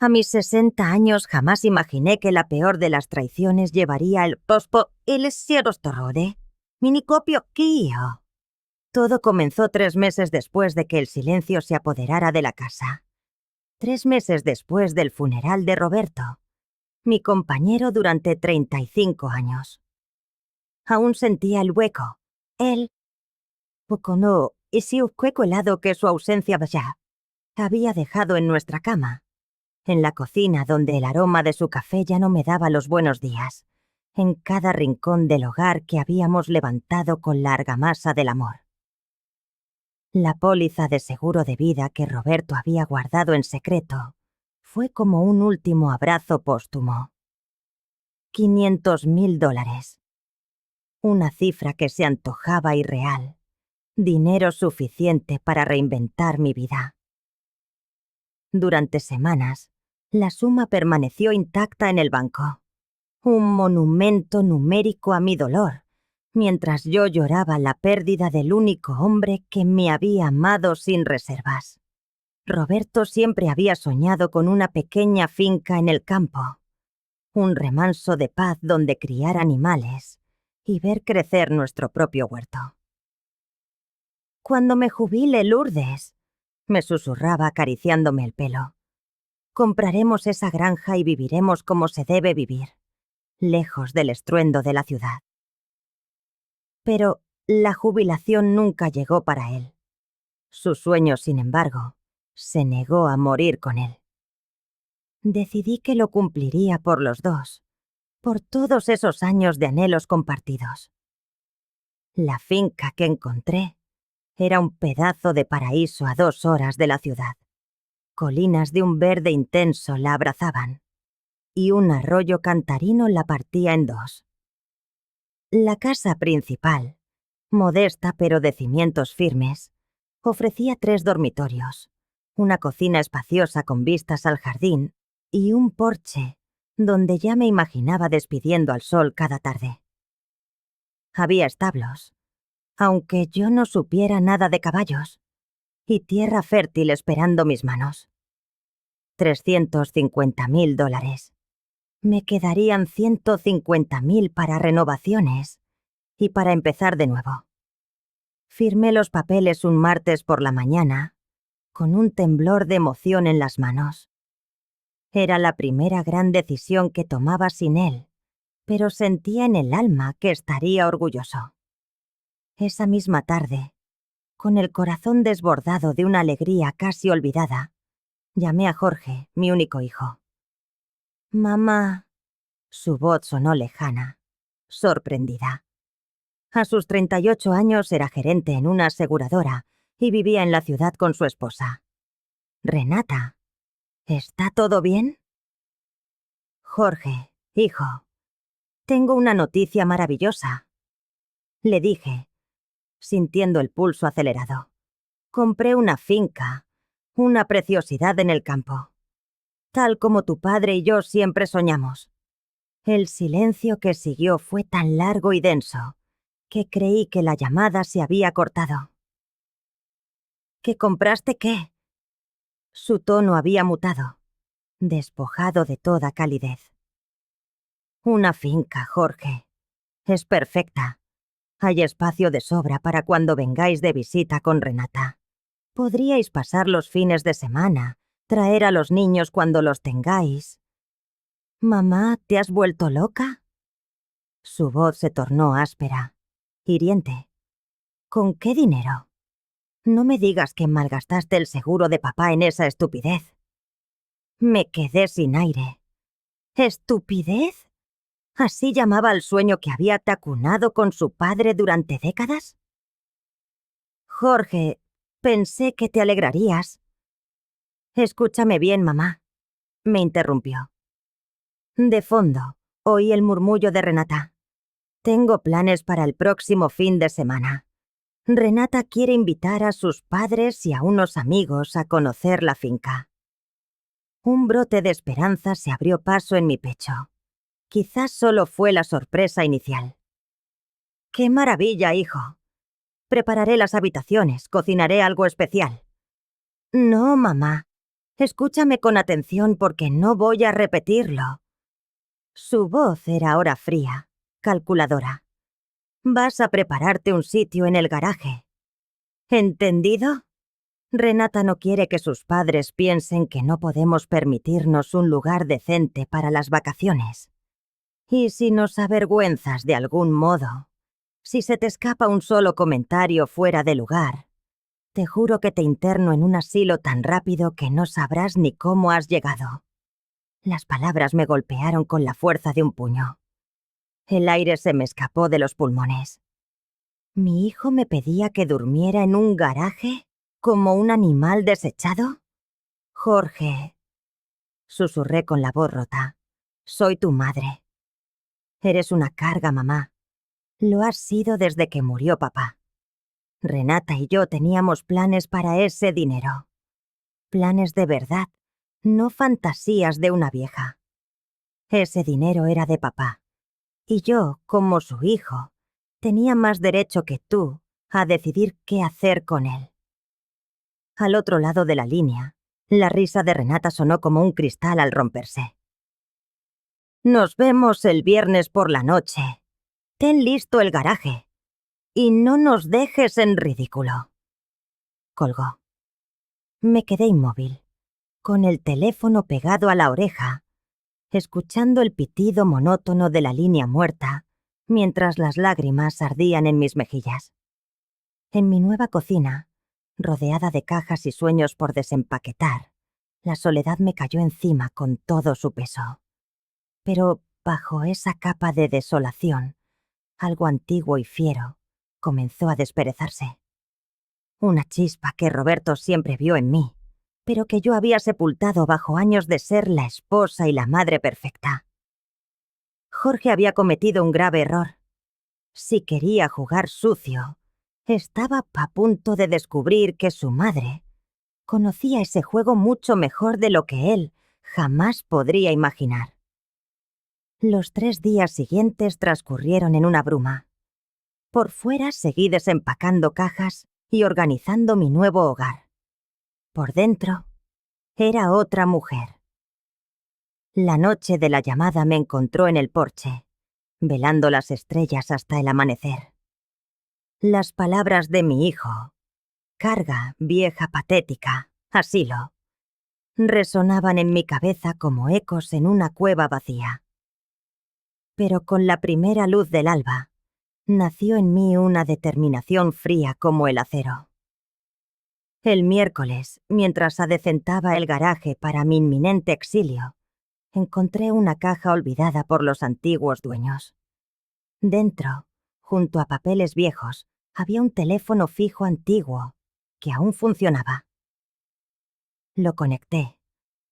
A mis 60 años jamás imaginé que la peor de las traiciones llevaría el pospo y le torrode. Minicopio Kio. Todo comenzó 3 meses después de que el silencio se apoderara de la casa. 3 meses después del funeral de Roberto, mi compañero durante 35 años. Aún sentía el hueco. El poco y si un hueco helado que su ausencia ya había dejado en nuestra cama. En la cocina donde el aroma de su café ya no me daba los buenos días. En cada rincón del hogar que habíamos levantado con la argamasa del amor. La póliza de seguro de vida que Roberto había guardado en secreto fue como un último abrazo póstumo. $500,000. Una cifra que se antojaba irreal. Dinero suficiente para reinventar mi vida. Durante semanas, la suma permaneció intacta en el banco. Un monumento numérico a mi dolor, mientras yo lloraba la pérdida del único hombre que me había amado sin reservas. Roberto siempre había soñado con una pequeña finca en el campo, un remanso de paz donde criar animales y ver crecer nuestro propio huerto. «Cuando me jubile, Lourdes», me susurraba acariciándome el pelo. «Compraremos esa granja y viviremos como se debe vivir, lejos del estruendo de la ciudad». Pero la jubilación nunca llegó para él. Su sueño, sin embargo, se negó a morir con él. Decidí que lo cumpliría por los dos, por todos esos años de anhelos compartidos. La finca que encontré era un pedazo de paraíso a 2 horas de la ciudad. Colinas de un verde intenso la abrazaban, y un arroyo cantarino la partía en 2. La casa principal, modesta pero de cimientos firmes, ofrecía 3 dormitorios, una cocina espaciosa con vistas al jardín y un porche donde ya me imaginaba despidiendo al sol cada tarde. Había establos, aunque yo no supiera nada de caballos, y tierra fértil esperando mis manos. $350,000. Me quedarían 150,000 para renovaciones y para empezar de nuevo. Firmé los papeles un martes por la mañana, con un temblor de emoción en las manos. Era la primera gran decisión que tomaba sin él, pero sentía en el alma que estaría orgulloso. Esa misma tarde, con el corazón desbordado de una alegría casi olvidada, llamé a Jorge, mi único hijo. «Mamá». Su voz sonó lejana, sorprendida. A sus 38 años era gerente en una aseguradora y vivía en la ciudad con su esposa. «Renata, ¿está todo bien?» «Jorge, hijo, tengo una noticia maravillosa», le dije, sintiendo el pulso acelerado. «Compré una finca, una preciosidad en el campo, tal como tu padre y yo siempre soñamos». El silencio que siguió fue tan largo y denso que creí que la llamada se había cortado. «¿Que compraste qué?» Su tono había mutado, despojado de toda calidez. «Una finca, Jorge. Es perfecta. Hay espacio de sobra para cuando vengáis de visita con Renata. Podríais pasar los fines de semana, traer a los niños cuando los tengáis». «Mamá, ¿te has vuelto loca?» Su voz se tornó áspera, hiriente. «¿Con qué dinero? No me digas que malgastaste el seguro de papá en esa estupidez». Me quedé sin aire. ¿Estupidez? ¿Así llamaba al sueño que había tacunado con su padre durante décadas? «Jorge, pensé que te alegrarías». «Escúchame bien, mamá», me interrumpió. De fondo, oí el murmullo de Renata. «Tengo planes para el próximo fin de semana. Renata quiere invitar a sus padres y a unos amigos a conocer la finca». Un brote de esperanza se abrió paso en mi pecho. Quizás solo fue la sorpresa inicial. «¡Qué maravilla, hijo! Prepararé las habitaciones, cocinaré algo especial». «No, mamá. Escúchame con atención porque no voy a repetirlo. Su voz era ahora fría, calculadora. Vas a prepararte un sitio en el garaje. ¿Entendido? Renata no quiere que sus padres piensen que no podemos permitirnos un lugar decente para las vacaciones. Y si nos avergüenzas de algún modo, si se te escapa un solo comentario fuera de lugar, te juro que te interno en un asilo tan rápido que no sabrás ni cómo has llegado. Las palabras me golpearon con la fuerza de un puño. El aire se me escapó de los pulmones. ¿Mi hijo me pedía que durmiera en un garaje como un animal desechado? Jorge, susurré con la voz rota. Soy tu madre. Eres una carga, mamá. Lo has sido desde que murió papá. Renata y yo teníamos planes para ese dinero. Planes de verdad, no fantasías de una vieja. Ese dinero era de papá. Y yo, como su hijo, tenía más derecho que tú a decidir qué hacer con él. Al otro lado de la línea, la risa de Renata sonó como un cristal al romperse. Nos vemos el viernes por la noche. Ten listo el garaje. Y no nos dejes en ridículo. Colgó. Me quedé inmóvil, con el teléfono pegado a la oreja, escuchando el pitido monótono de la línea muerta, mientras las lágrimas ardían en mis mejillas. En mi nueva cocina, rodeada de cajas y sueños por desempaquetar, la soledad me cayó encima con todo su peso. Pero bajo esa capa de desolación, algo antiguo y fiero comenzó a desperezarse. Una chispa que Roberto siempre vio en mí, pero que yo había sepultado bajo años de ser la esposa y la madre perfecta. Jorge había cometido un grave error. Si quería jugar sucio, estaba a punto de descubrir que su madre conocía ese juego mucho mejor de lo que él jamás podría imaginar. Los 3 días siguientes transcurrieron en una bruma. Por fuera seguí desempacando cajas y organizando mi nuevo hogar. Por dentro, era otra mujer. La noche de la llamada me encontró en el porche, velando las estrellas hasta el amanecer. Las palabras de mi hijo, carga, vieja patética, asilo, resonaban en mi cabeza como ecos en una cueva vacía. Pero con la primera luz del alba, nació en mí una determinación fría como el acero. El miércoles, mientras adecentaba el garaje para mi inminente exilio, encontré una caja olvidada por los antiguos dueños. Dentro, junto a papeles viejos, había un teléfono fijo antiguo que aún funcionaba. Lo conecté,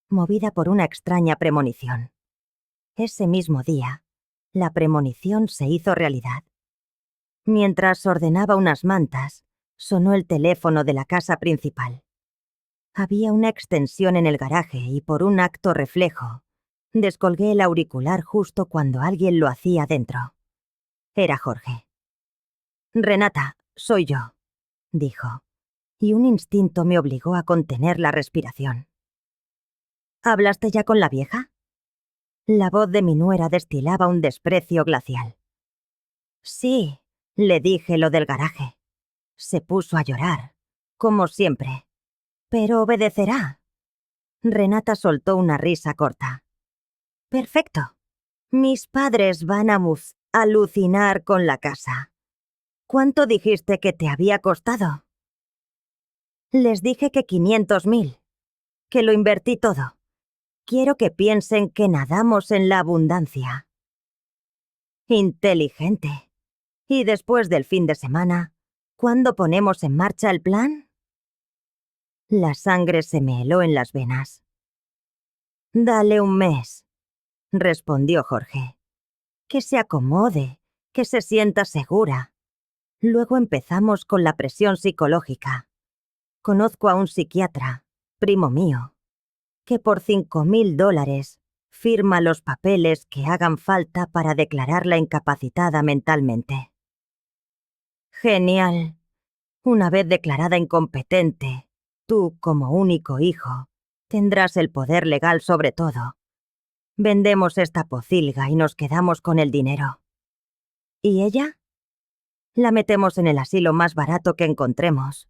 movida por una extraña premonición. Ese mismo día, la premonición se hizo realidad. Mientras ordenaba unas mantas, sonó el teléfono de la casa principal. Había una extensión en el garaje y por un acto reflejo, descolgué el auricular justo cuando alguien lo hacía dentro. Era Jorge. «Renata, soy yo», dijo, y un instinto me obligó a contener la respiración. «¿Hablaste ya con la vieja?» La voz de mi nuera destilaba un desprecio glacial. «Sí», le dije lo del garaje. Se puso a llorar, como siempre. «Pero obedecerá». Renata soltó una risa corta. «Perfecto. Mis padres van a alucinar con la casa. ¿Cuánto dijiste que te había costado?» Les dije que 500.000. Que lo invertí todo. Quiero que piensen que nadamos en la abundancia. Inteligente. ¿Y después del fin de semana, cuándo ponemos en marcha el plan? La sangre se me heló en las venas. «Dale un mes», respondió Jorge. «Que se acomode, que se sienta segura. Luego empezamos con la presión psicológica. Conozco a un psiquiatra, primo mío, que por $5.000 firma los papeles que hagan falta para declararla incapacitada mentalmente». «Genial. Una vez declarada incompetente, tú, como único hijo, Tendrás el poder legal sobre todo. Vendemos esta pocilga y nos quedamos con el dinero. ¿Y ella? La metemos en el asilo más barato que encontremos.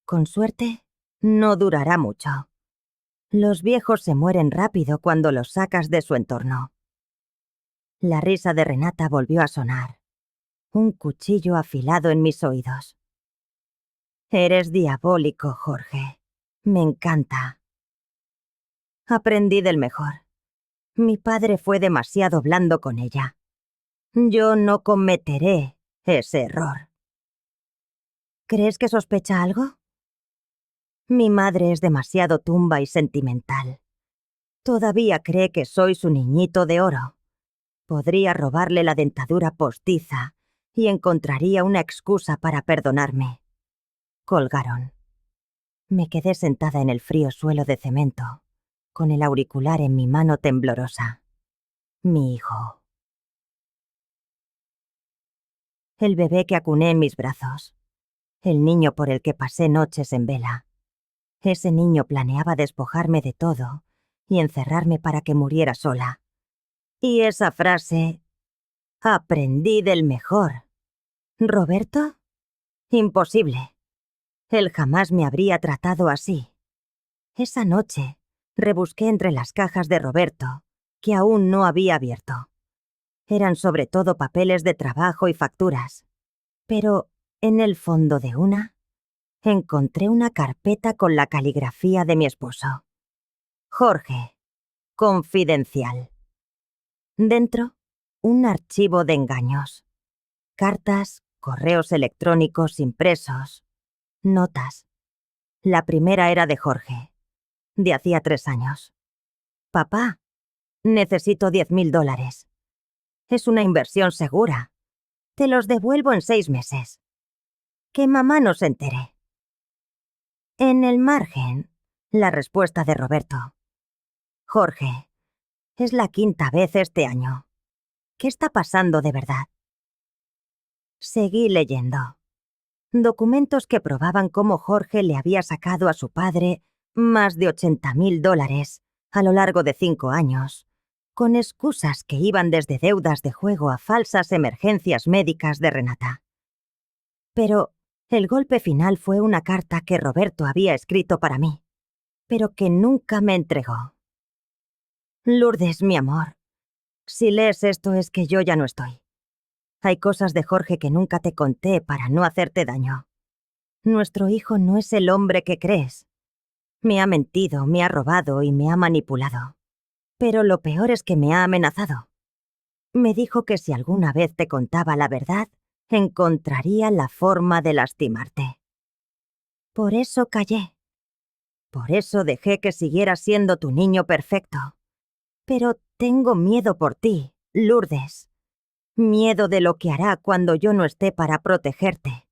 Con suerte, no durará mucho. Los viejos se mueren rápido cuando los sacas de su entorno. La risa de Renata volvió a sonar. Un cuchillo afilado en mis oídos. Eres diabólico, Jorge. Me encanta. Aprendí del mejor. Mi padre fue demasiado blando con ella. Yo no cometeré ese error. ¿Crees que sospecha algo? Mi madre es demasiado tumba y sentimental. Todavía cree que soy su niñito de oro. Podría robarle la dentadura postiza y encontraría una excusa para perdonarme. Colgaron. Me quedé sentada en el frío suelo de cemento, con el auricular en mi mano temblorosa. Mi hijo. El bebé que acuné en mis brazos. El niño por el que pasé noches en vela. Ese niño planeaba despojarme de todo y encerrarme para que muriera sola. Y esa frase... Aprendí del mejor. ¿Roberto? Imposible. Él jamás me habría tratado así. Esa noche, rebusqué entre las cajas de Roberto, que aún no había abierto. Eran sobre todo papeles de trabajo y facturas. Pero, en el fondo de una, encontré una carpeta con la caligrafía de mi esposo. Jorge. Confidencial. Dentro, un archivo de engaños. Cartas, correos electrónicos impresos, notas. La primera era de Jorge, de hacía 3 años. Papá, necesito $10,000. Es una inversión segura. Te los devuelvo en 6 meses. Que mamá no se entere. En el margen, la respuesta de Roberto. Jorge, es la 5ª vez este año. ¿Qué está pasando de verdad? Seguí leyendo. Documentos que probaban cómo Jorge le había sacado a su padre más de $80,000 a lo largo de 5 años, con excusas que iban desde deudas de juego a falsas emergencias médicas de Renata. Pero el golpe final fue una carta que Roberto había escrito para mí, pero que nunca me entregó. Lourdes, mi amor, si lees esto es que yo ya no estoy. Hay cosas de Jorge que nunca te conté para no hacerte daño. Nuestro hijo no es el hombre que crees. Me ha mentido, me ha robado y me ha manipulado. Pero lo peor es que me ha amenazado. Me dijo que si alguna vez te contaba la verdad, encontraría la forma de lastimarte. Por eso callé. Por eso dejé que siguiera siendo tu niño perfecto. Pero tengo miedo por ti, Lourdes. Miedo de lo que hará cuando yo no esté para protegerte.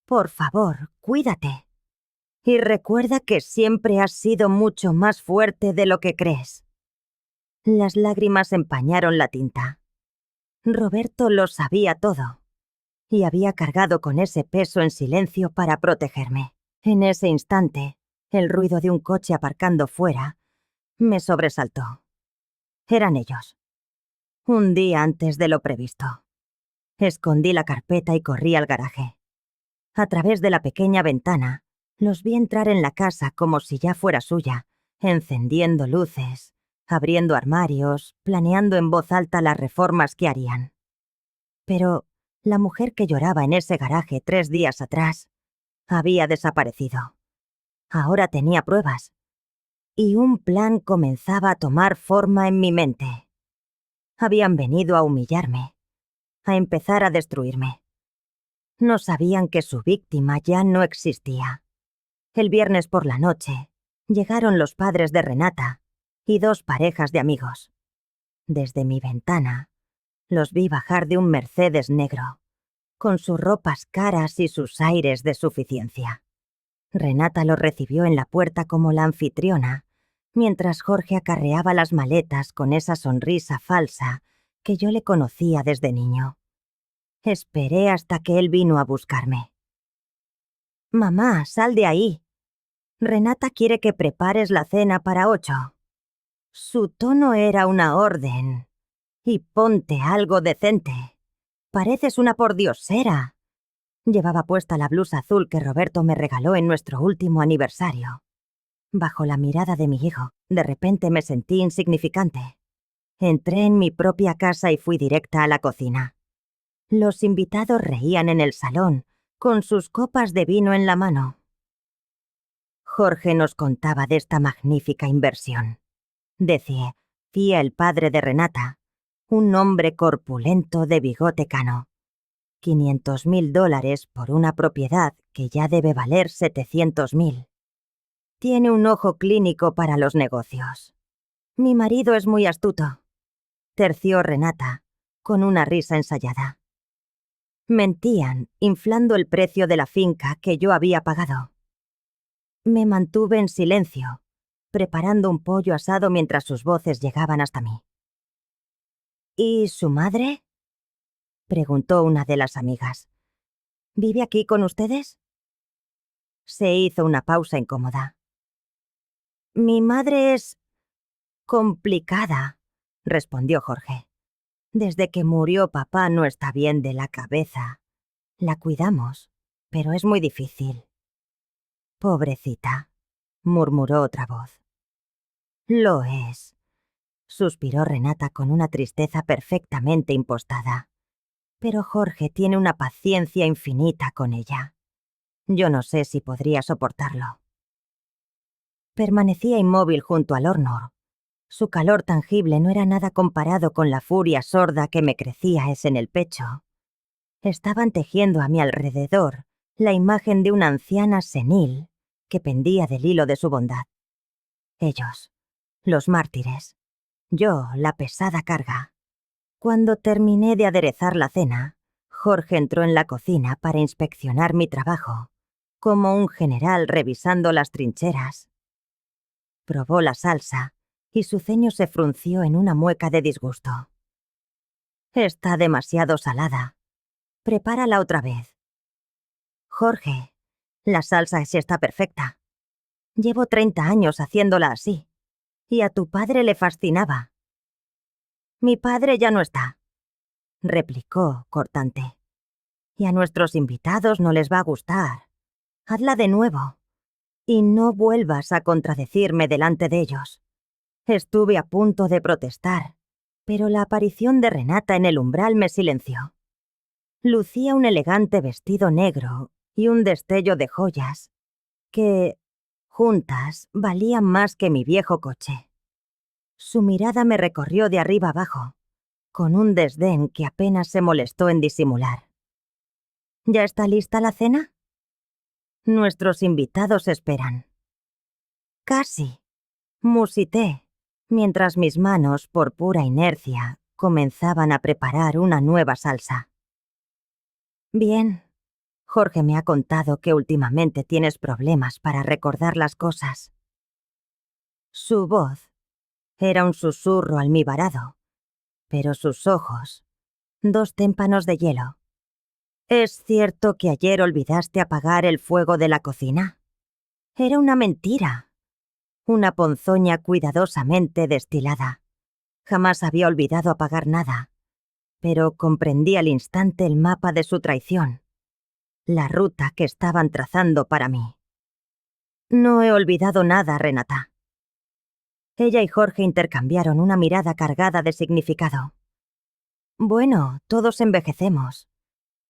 Por favor, cuídate. Y recuerda que siempre has sido mucho más fuerte de lo que crees. Las lágrimas empañaron la tinta. Roberto lo sabía todo. Y había cargado con ese peso en silencio para protegerme. En ese instante, el ruido de un coche aparcando fuera me sobresaltó. Eran ellos. Un día antes de lo previsto. Escondí la carpeta y corrí al garaje. A través de la pequeña ventana, los vi entrar en la casa como si ya fuera suya, encendiendo luces, abriendo armarios, planeando en voz alta las reformas que harían. Pero la mujer que lloraba en ese garaje 3 días atrás había desaparecido. Ahora tenía pruebas. Y un plan comenzaba a tomar forma en mi mente. Habían venido a humillarme, a empezar a destruirme. No sabían que su víctima ya no existía. El viernes por la noche, llegaron los padres de Renata y 2 parejas de amigos. Desde mi ventana, los vi bajar de un Mercedes negro, con sus ropas caras y sus aires de suficiencia. Renata los recibió en la puerta como la anfitriona, mientras Jorge acarreaba las maletas con esa sonrisa falsa que yo le conocía desde niño. Esperé hasta que él vino a buscarme. «Mamá, sal de ahí». Renata quiere que prepares la cena para 8. Su tono era una orden. Y ponte algo decente. Pareces una pordiosera. Llevaba puesta la blusa azul que Roberto me regaló en nuestro último aniversario. Bajo la mirada de mi hijo, de repente me sentí insignificante. Entré en mi propia casa y fui directa a la cocina. Los invitados reían en el salón, con sus copas de vino en la mano. Jorge nos contaba de esta magnífica inversión. Decía el padre de Renata, un hombre corpulento de bigote cano. $500.000 por una propiedad que ya debe valer $700.000. Tiene un ojo clínico para los negocios. Mi marido es muy astuto, terció Renata, con una risa ensayada. Mentían, inflando el precio de la finca que yo había pagado. Me mantuve en silencio, preparando un pollo asado mientras sus voces llegaban hasta mí. ¿Y su madre?, preguntó una de las amigas. ¿Vive aquí con ustedes? Se hizo una pausa incómoda. Mi madre es complicada, respondió Jorge. Desde que murió papá no está bien de la cabeza. La cuidamos, pero es muy difícil. Pobrecita, murmuró otra voz. Lo es, suspiró Renata con una tristeza perfectamente impostada. Pero Jorge tiene una paciencia infinita con ella. Yo no sé si podría soportarlo. Permanecía inmóvil junto al horno. Su calor tangible no era nada comparado con la furia sorda que me crecía en el pecho. Estaban tejiendo a mi alrededor la imagen de una anciana senil que pendía del hilo de su bondad. Ellos, los mártires. Yo, la pesada carga. Cuando terminé de aderezar la cena, Jorge entró en la cocina para inspeccionar mi trabajo, como un general revisando las trincheras. Probó la salsa y su ceño se frunció en una mueca de disgusto. Está demasiado salada. Prepárala otra vez. Jorge, la salsa sí está perfecta. Llevo 30 años haciéndola así. Y a tu padre le fascinaba. Mi padre ya no está, replicó cortante. Y a nuestros invitados no les va a gustar. Hazla de nuevo. Y no vuelvas a contradecirme delante de ellos. Estuve a punto de protestar, pero la aparición de Renata en el umbral me silenció. Lucía un elegante vestido negro y un destello de joyas que, juntas, valían más que mi viejo coche. Su mirada me recorrió de arriba abajo, con un desdén que apenas se molestó en disimular. ¿Ya está lista la cena? Nuestros invitados esperan. Casi, musité, mientras mis manos, por pura inercia, comenzaban a preparar una nueva salsa. Bien, Jorge me ha contado que últimamente tienes problemas para recordar las cosas. Su voz era un susurro almibarado, pero sus ojos, 2 témpanos de hielo. ¿Es cierto que ayer olvidaste apagar el fuego de la cocina? Era una mentira. Una ponzoña cuidadosamente destilada. Jamás había olvidado apagar nada, pero comprendí al instante el mapa de su traición, la ruta que estaban trazando para mí. No he olvidado nada, Renata. Ella y Jorge intercambiaron una mirada cargada de significado. Bueno, todos envejecemos.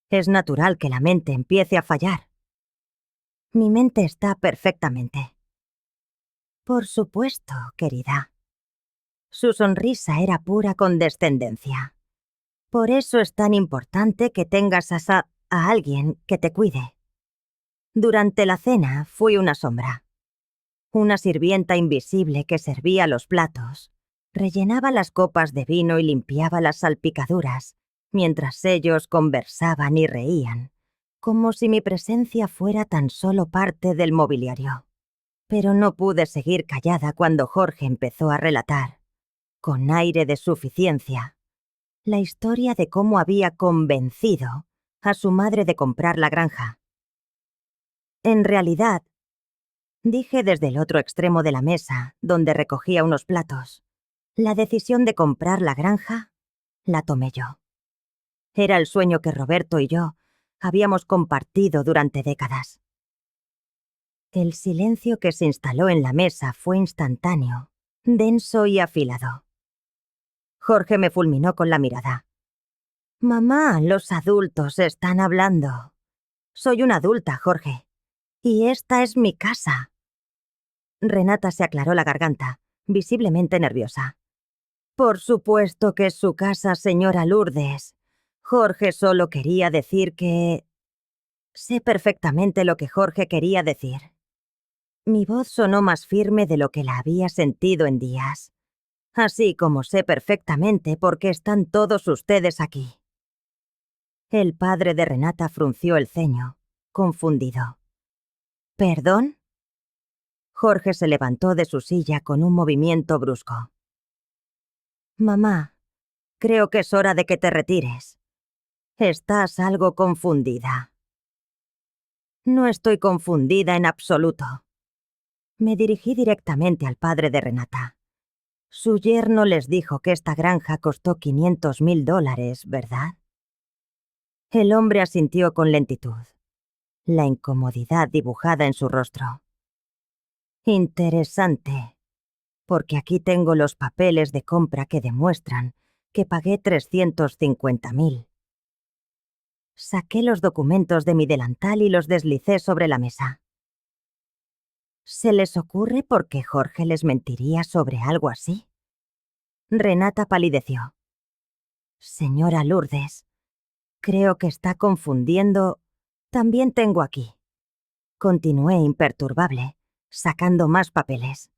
Es natural que la mente empiece a fallar. Mi mente está perfectamente. Por supuesto, querida. Su sonrisa era pura condescendencia. Por eso es tan importante que tengas a alguien que te cuide. Durante la cena fui una sombra. Una sirvienta invisible que servía los platos, rellenaba las copas de vino y limpiaba las salpicaduras, mientras ellos conversaban y reían, como si mi presencia fuera tan solo parte del mobiliario. Pero no pude seguir callada cuando Jorge empezó a relatar, con aire de suficiencia, la historia de cómo había convencido a su madre de comprar la granja. En realidad, Dije desde el otro extremo de la mesa, donde recogía unos platos. La decisión de comprar la granja la tomé yo. Era el sueño que Roberto y yo habíamos compartido durante décadas. El silencio que se instaló en la mesa fue instantáneo, denso y afilado. Jorge me fulminó con la mirada. «Mamá, los adultos están hablando. Soy una adulta, Jorge. Y esta es mi casa». Renata se aclaró la garganta, visiblemente nerviosa. «Por supuesto que es su casa, señora Lourdes. Jorge solo quería decir que...». Sé perfectamente lo que Jorge quería decir. Mi voz sonó más firme de lo que la había sentido en días. Así como sé perfectamente por qué están todos ustedes aquí. El padre de Renata frunció el ceño, confundido. ¿Perdón? Jorge se levantó de su silla con un movimiento brusco. Mamá, creo que es hora de que te retires. Estás algo confundida. No estoy confundida en absoluto. Me dirigí directamente al padre de Renata. Su yerno les dijo que esta granja costó $500,000, ¿verdad? El hombre asintió con lentitud, la incomodidad dibujada en su rostro. Interesante, porque aquí tengo los papeles de compra que demuestran que pagué $350,000. Saqué los documentos de mi delantal y los deslicé sobre la mesa. ¿Se les ocurre por qué Jorge les mentiría sobre algo así? Renata palideció. Señora Lourdes, creo que está confundiendo. También tengo aquí. Continué imperturbable, sacando más papeles.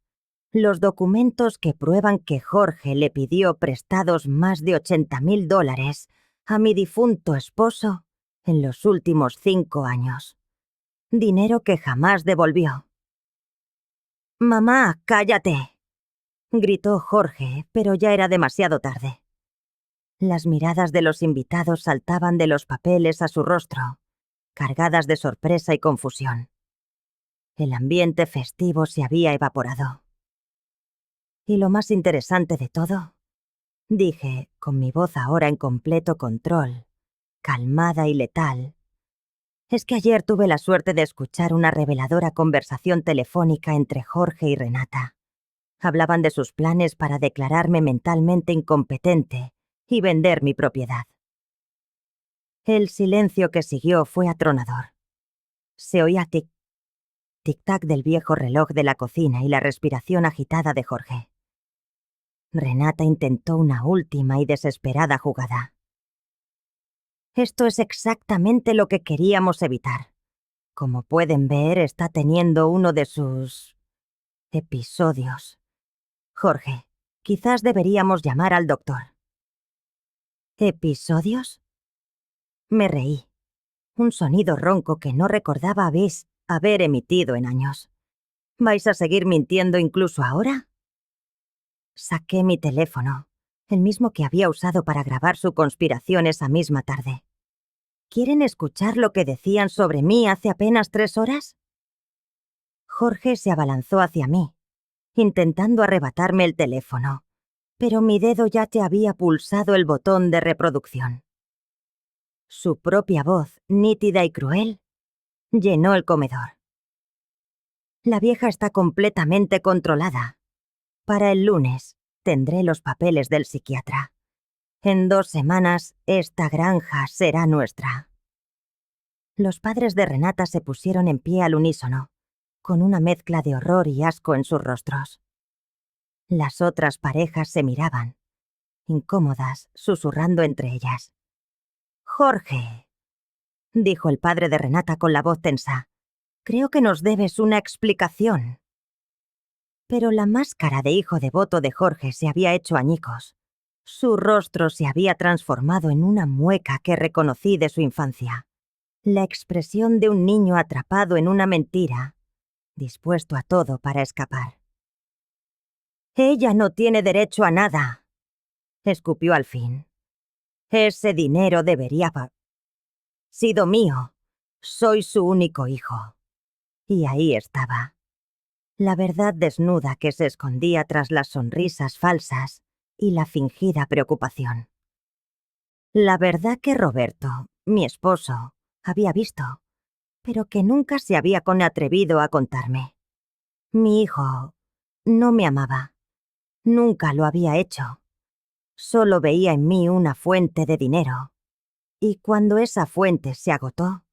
Los documentos que prueban que Jorge le pidió prestados más de $80,000 a mi difunto esposo en los últimos 5 años. Dinero que jamás devolvió. «Mamá, cállate», gritó Jorge, pero ya era demasiado tarde. Las miradas de los invitados saltaban de los papeles a su rostro, cargadas de sorpresa y confusión. El ambiente festivo se había evaporado. Y lo más interesante de todo, dije, con mi voz ahora en completo control, calmada y letal, es que ayer tuve la suerte de escuchar una reveladora conversación telefónica entre Jorge y Renata. Hablaban de sus planes para declararme mentalmente incompetente y vender mi propiedad. El silencio que siguió fue atronador. Se oía tic-tac del viejo reloj de la cocina y la respiración agitada de Jorge. Renata intentó una última y desesperada jugada. Esto es exactamente lo que queríamos evitar. Como pueden ver, está teniendo uno de sus episodios. Jorge, quizás deberíamos llamar al doctor. ¿Episodios? Me reí. Un sonido ronco que no recordaba haber emitido en años. ¿Vais a seguir mintiendo incluso ahora? Saqué mi teléfono, el mismo que había usado para grabar su conspiración esa misma tarde. ¿Quieren escuchar lo que decían sobre mí hace apenas 3 horas? Jorge se abalanzó hacia mí, intentando arrebatarme el teléfono, pero mi dedo ya te había pulsado el botón de reproducción. Su propia voz, nítida y cruel, llenó el comedor. La vieja está completamente controlada. Para el lunes tendré los papeles del psiquiatra. En 2 semanas, esta granja será nuestra. Los padres de Renata se pusieron en pie al unísono, con una mezcla de horror y asco en sus rostros. Las otras parejas se miraban, incómodas, susurrando entre ellas. «Jorge», dijo el padre de Renata con la voz tensa, «creo que nos debes una explicación». Pero la máscara de hijo devoto de Jorge se había hecho añicos. Su rostro se había transformado en una mueca que reconocí de su infancia. La expresión de un niño atrapado en una mentira, dispuesto a todo para escapar. «Ella no tiene derecho a nada», escupió al fin. «Ese dinero debería haber sido mío. Soy su único hijo». Y ahí estaba, La verdad desnuda que se escondía tras las sonrisas falsas y la fingida preocupación. La verdad que Roberto, mi esposo, había visto, pero que nunca se había atrevido a contarme. Mi hijo no me amaba. Nunca lo había hecho. Solo veía en mí una fuente de dinero. Y cuando esa fuente se agotó,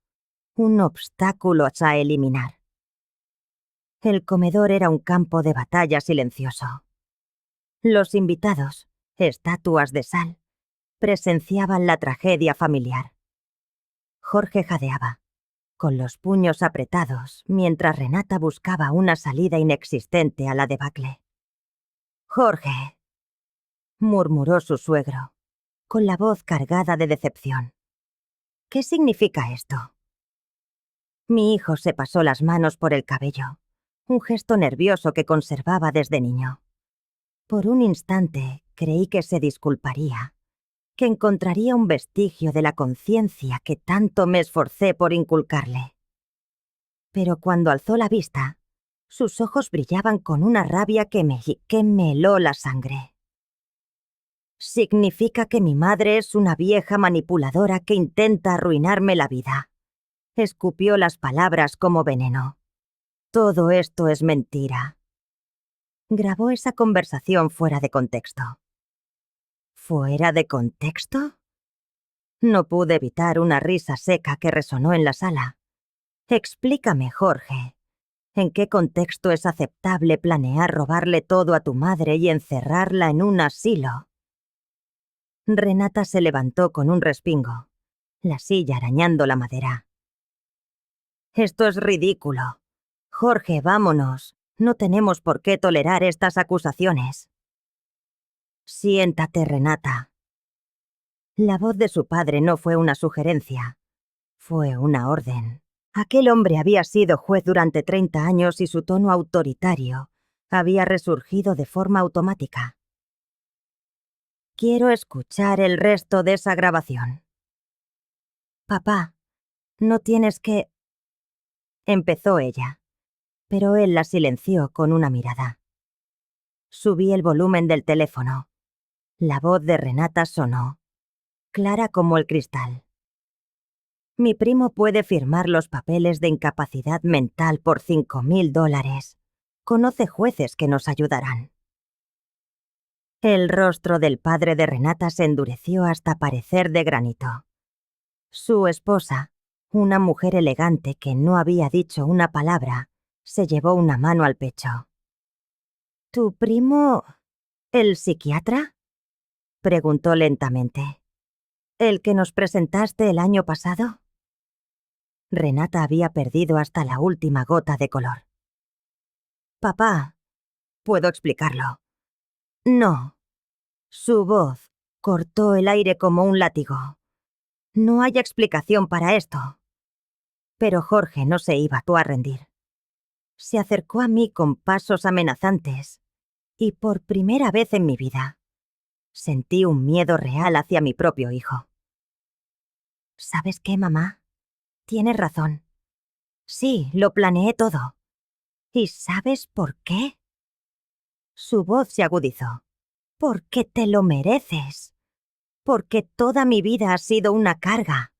un obstáculo a eliminar. El comedor era un campo de batalla silencioso. Los invitados, estatuas de sal, presenciaban la tragedia familiar. Jorge jadeaba, con los puños apretados, mientras Renata buscaba una salida inexistente a la debacle. «Jorge», murmuró su suegro, con la voz cargada de decepción. «¿Qué significa esto?» Mi hijo se pasó las manos por el cabello, un gesto nervioso que conservaba desde niño. Por un instante creí que se disculparía, que encontraría un vestigio de la conciencia que tanto me esforcé por inculcarle. Pero cuando alzó la vista, sus ojos brillaban con una rabia que me heló la sangre. «Significa que mi madre es una vieja manipuladora que intenta arruinarme la vida». Escupió las palabras como veneno. «Todo esto es mentira». Grabó esa conversación fuera de contexto. ¿Fuera de contexto? No pude evitar una risa seca que resonó en la sala. Explícame, Jorge, ¿en qué contexto es aceptable planear robarle todo a tu madre y encerrarla en un asilo? Renata se levantó con un respingo, la silla arañando la madera. «Esto es ridículo. Jorge, vámonos. No tenemos por qué tolerar estas acusaciones». «Siéntate, Renata». La voz de su padre no fue una sugerencia, fue una orden. Aquel hombre había sido juez durante 30 años y su tono autoritario había resurgido de forma automática. «Quiero escuchar el resto de esa grabación». «Papá, no tienes que...» empezó ella, pero él la silenció con una mirada. Subí el volumen del teléfono. La voz de Renata sonó, clara como el cristal. «Mi primo puede firmar los papeles de incapacidad mental por $5.000. Conoce jueces que nos ayudarán». El rostro del padre de Renata se endureció hasta parecer de granito. Su esposa, una mujer elegante que no había dicho una palabra, se llevó una mano al pecho. «¿Tu primo, el psiquiatra?», preguntó lentamente. «¿El que nos presentaste el año pasado?». Renata había perdido hasta la última gota de color. «Papá, puedo explicarlo». «No». Su voz cortó el aire como un látigo. «No hay explicación para esto». Pero Jorge no se iba a rendir. Se acercó a mí con pasos amenazantes y por primera vez en mi vida sentí un miedo real hacia mi propio hijo. «¿Sabes qué, mamá? Tienes razón. Sí, lo planeé todo. ¿Y sabes por qué?». Su voz se agudizó. «Porque te lo mereces. Porque toda mi vida ha sido una carga.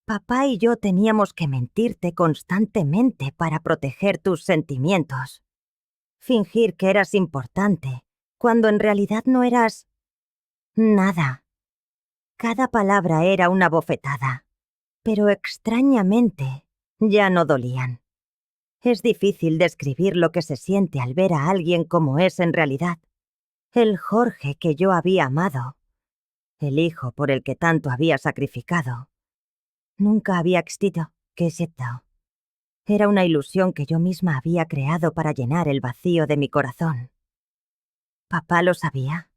Papá y yo teníamos que mentirte constantemente para proteger tus sentimientos. Fingir que eras importante, cuando en realidad no eras... nada». Cada palabra era una bofetada, pero extrañamente ya no dolían. Es difícil describir lo que se siente al ver a alguien como es en realidad. El Jorge que yo había amado, el hijo por el que tanto había sacrificado, nunca había existido. Era una ilusión que yo misma había creado para llenar el vacío de mi corazón. «¿Papá lo sabía?»,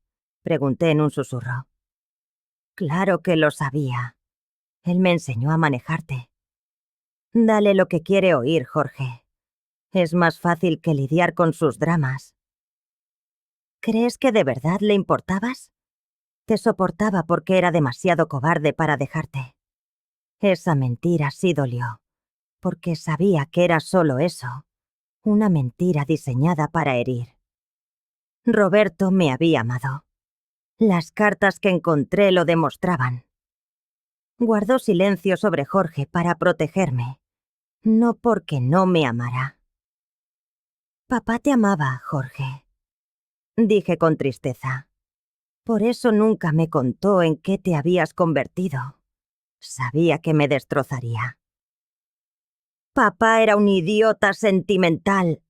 pregunté en un susurro. «Claro que lo sabía. Él me enseñó a manejarte». «Dale lo que quiere oír, Jorge. Es más fácil que lidiar con sus dramas». «¿Crees que de verdad le importabas? Te soportaba porque era demasiado cobarde para dejarte». Esa mentira sí dolió, porque sabía que era solo eso, Una mentira diseñada para herir. Roberto me había amado. Las cartas que encontré lo demostraban. Guardó silencio sobre Jorge para protegerme, no porque no me amara. Papá te amaba, Jorge, dije con tristeza. Por eso nunca me contó en qué te habías convertido. Sabía que me destrozaría. Papá era un idiota sentimental,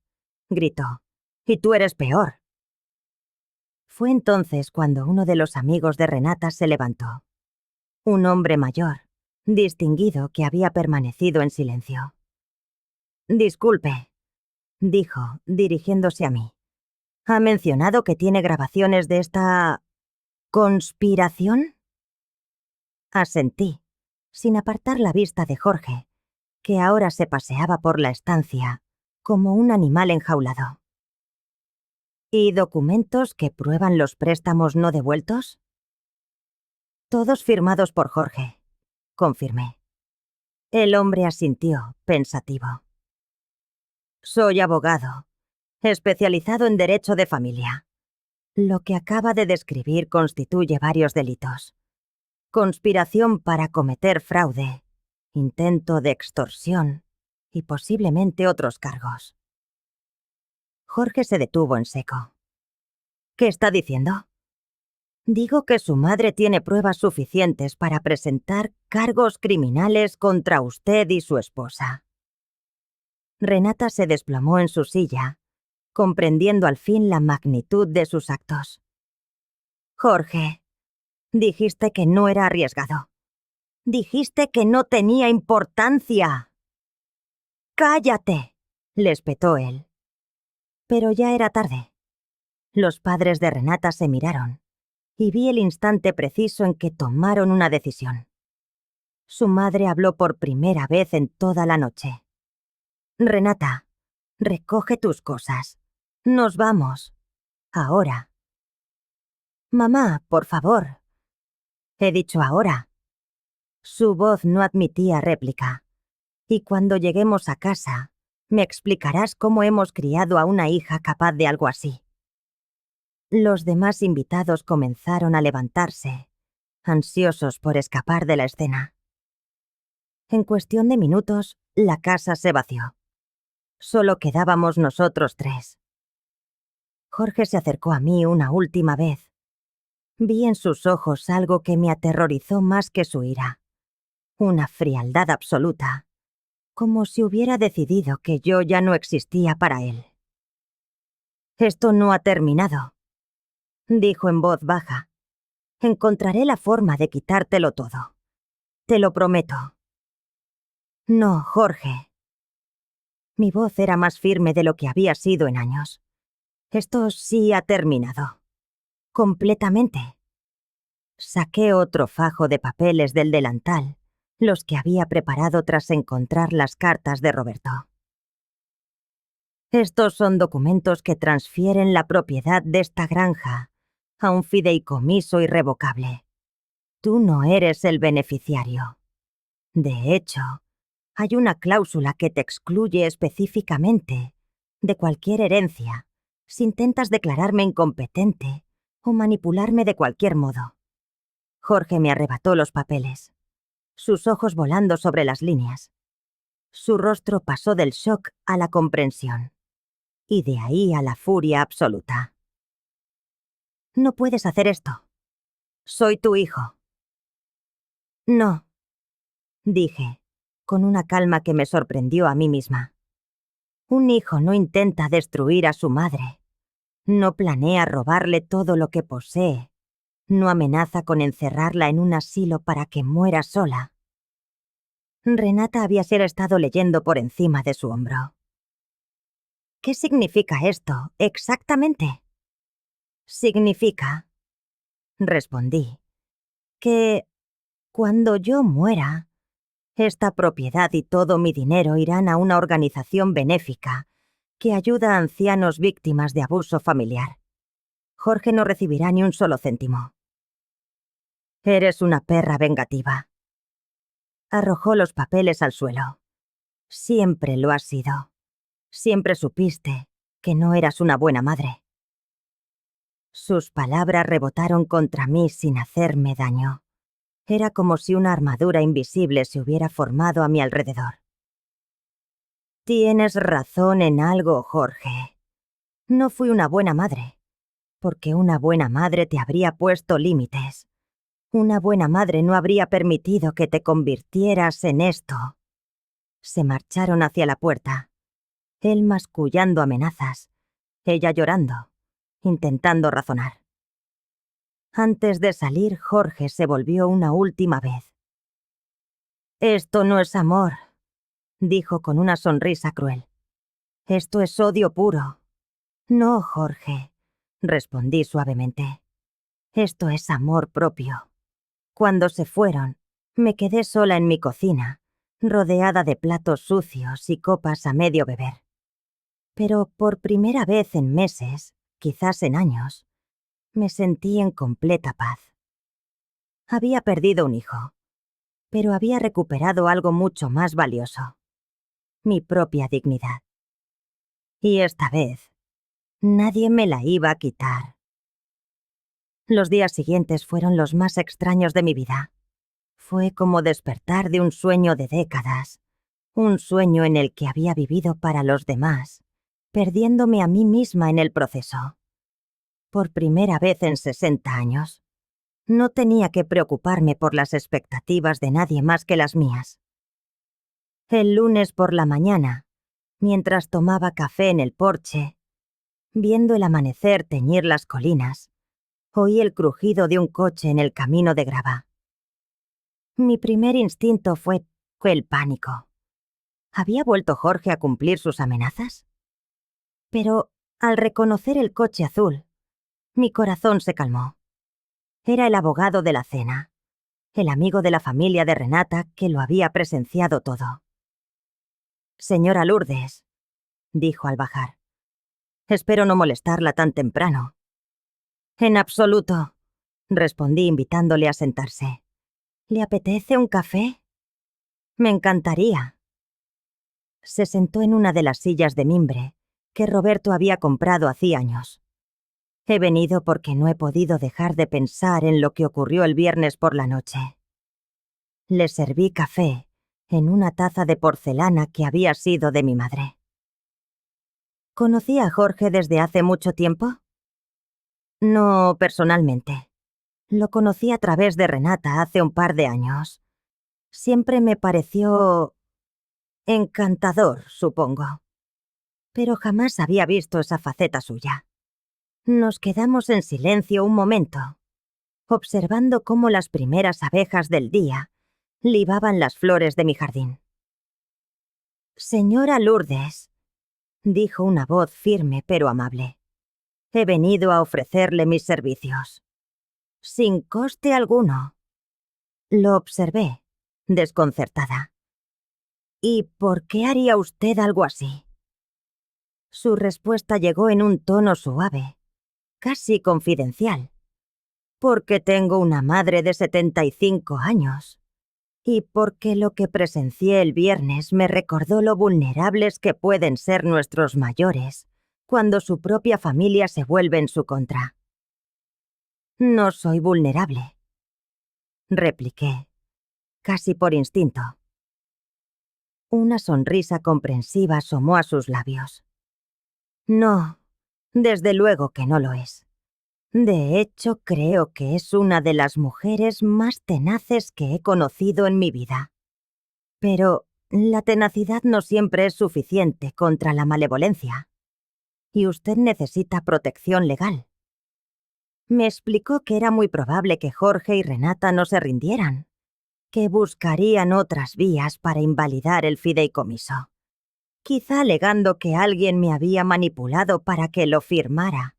gritó. Y tú eres peor. Fue entonces cuando uno de los amigos de Renata se levantó. Un hombre mayor, distinguido, que había permanecido en silencio. Disculpe, dijo, dirigiéndose a mí. ¿Ha mencionado que tiene grabaciones de esta conspiración? Asentí, sin apartar la vista de Jorge, que ahora se paseaba por la estancia como un animal enjaulado. ¿Y documentos que prueban los préstamos no devueltos? Todos firmados por Jorge, confirmé. El hombre asintió, pensativo. Soy abogado, especializado en derecho de familia. Lo que acaba de describir constituye varios delitos. Conspiración para cometer fraude, intento de extorsión y posiblemente otros cargos. Jorge se detuvo en seco. ¿Qué está diciendo? Digo que su madre tiene pruebas suficientes para presentar cargos criminales contra usted y su esposa. Renata se desplomó en su silla, comprendiendo al fin la magnitud de sus actos. Jorge, dijiste que no era arriesgado. Dijiste que no tenía importancia. ¡Cállate!, le espetó él. Pero ya era tarde. Los padres de Renata se miraron, y vi el instante preciso en que tomaron una decisión. Su madre habló por primera vez en toda la noche. Renata, recoge tus cosas. Nos vamos. Ahora. Mamá, por favor. He dicho ahora. Su voz no admitía réplica. Y cuando lleguemos a casa, me explicarás cómo hemos criado a una hija capaz de algo así. Los demás invitados comenzaron a levantarse, ansiosos por escapar de la escena. En cuestión de minutos, la casa se vació. Solo quedábamos nosotros tres. Jorge se acercó a mí una última vez. Vi en sus ojos algo que me aterrorizó más que su ira. Una frialdad absoluta, como si hubiera decidido que yo ya no existía para él. Esto no ha terminado, dijo en voz baja. Encontraré la forma de quitártelo todo. Te lo prometo. No, Jorge. Mi voz era más firme de lo que había sido en años. Esto sí ha terminado. Completamente. Saqué otro fajo de papeles del delantal, los que había preparado tras encontrar las cartas de Roberto. Estos son documentos que transfieren la propiedad de esta granja a un fideicomiso irrevocable. Tú no eres el beneficiario. De hecho, hay una cláusula que te excluye específicamente de cualquier herencia si intentas declararme incompetente o manipularme de cualquier modo. Jorge me arrebató los papeles, sus ojos volando sobre las líneas. Su rostro pasó del shock a la comprensión, y de ahí a la furia absoluta. No puedes hacer esto. Soy tu hijo. No, dije, con una calma que me sorprendió a mí misma. Un hijo no intenta destruir a su madre. No planea robarle todo lo que posee. No amenaza con encerrarla en un asilo para que muera sola. Renata había estado leyendo por encima de su hombro. ¿Qué significa esto, exactamente? Significa, respondí, que cuando yo muera, esta propiedad y todo mi dinero irán a una organización benéfica que ayuda a ancianos víctimas de abuso familiar. Jorge no recibirá ni un solo céntimo. Eres una perra vengativa. Arrojó los papeles al suelo. Siempre lo has sido. Siempre supiste que no eras una buena madre. Sus palabras rebotaron contra mí sin hacerme daño. Era como si una armadura invisible se hubiera formado a mi alrededor. Tienes razón en algo, Jorge. No fui una buena madre, porque una buena madre te habría puesto límites. Una buena madre no habría permitido que te convirtieras en esto. Se marcharon hacia la puerta, él mascullando amenazas, ella llorando, intentando razonar. Antes de salir, Jorge se volvió una última vez. «Esto no es amor», dijo con una sonrisa cruel. «Esto es odio puro». «No, Jorge», respondí suavemente. «Esto es amor propio». Cuando se fueron, me quedé sola en mi cocina, rodeada de platos sucios y copas a medio beber. Pero por primera vez en meses, quizás en años, me sentí en completa paz. Había perdido un hijo, pero había recuperado algo mucho más valioso: mi propia dignidad. Y esta vez, nadie me la iba a quitar. Los días siguientes fueron los más extraños de mi vida. Fue como despertar de un sueño de décadas, un sueño en el que había vivido para los demás, perdiéndome a mí misma en el proceso. Por primera vez en 60 años, no tenía que preocuparme por las expectativas de nadie más que las mías. El lunes por la mañana, mientras tomaba café en el porche, viendo el amanecer teñir las colinas, oí el crujido de un coche en el camino de grava. Mi primer instinto fue el pánico. ¿Había vuelto Jorge a cumplir sus amenazas? Pero, al reconocer el coche azul, mi corazón se calmó. Era el abogado de la cena, el amigo de la familia de Renata que lo había presenciado todo. «Señora Lourdes», dijo al bajar, «espero no molestarla tan temprano». «En absoluto», respondí invitándole a sentarse. «¿Le apetece un café?» «Me encantaría». Se sentó en una de las sillas de mimbre que Roberto había comprado hacía años. «He venido porque no he podido dejar de pensar en lo que ocurrió el viernes por la noche». Le serví café en una taza de porcelana que había sido de mi madre. ¿Conocía a Jorge desde hace mucho tiempo? No personalmente. Lo conocí a través de Renata hace un par de años. Siempre me pareció encantador, supongo. Pero jamás había visto esa faceta suya. Nos quedamos en silencio un momento, observando cómo las primeras abejas del día libaban las flores de mi jardín. «Señora Lourdes», dijo una voz firme pero amable, «he venido a ofrecerle mis servicios. Sin coste alguno». Lo observé, desconcertada. «¿Y por qué haría usted algo así?» Su respuesta llegó en un tono suave, casi confidencial. «Porque tengo una madre de 75 años. Y porque lo que presencié el viernes me recordó lo vulnerables que pueden ser nuestros mayores cuando su propia familia se vuelve en su contra». «No soy vulnerable», repliqué, casi por instinto. Una sonrisa comprensiva asomó a sus labios. «No, desde luego que no lo es. De hecho, creo que es una de las mujeres más tenaces que he conocido en mi vida. Pero la tenacidad no siempre es suficiente contra la malevolencia. Y usted necesita protección legal». Me explicó que era muy probable que Jorge y Renata no se rindieran, que buscarían otras vías para invalidar el fideicomiso, quizá alegando que alguien me había manipulado para que lo firmara.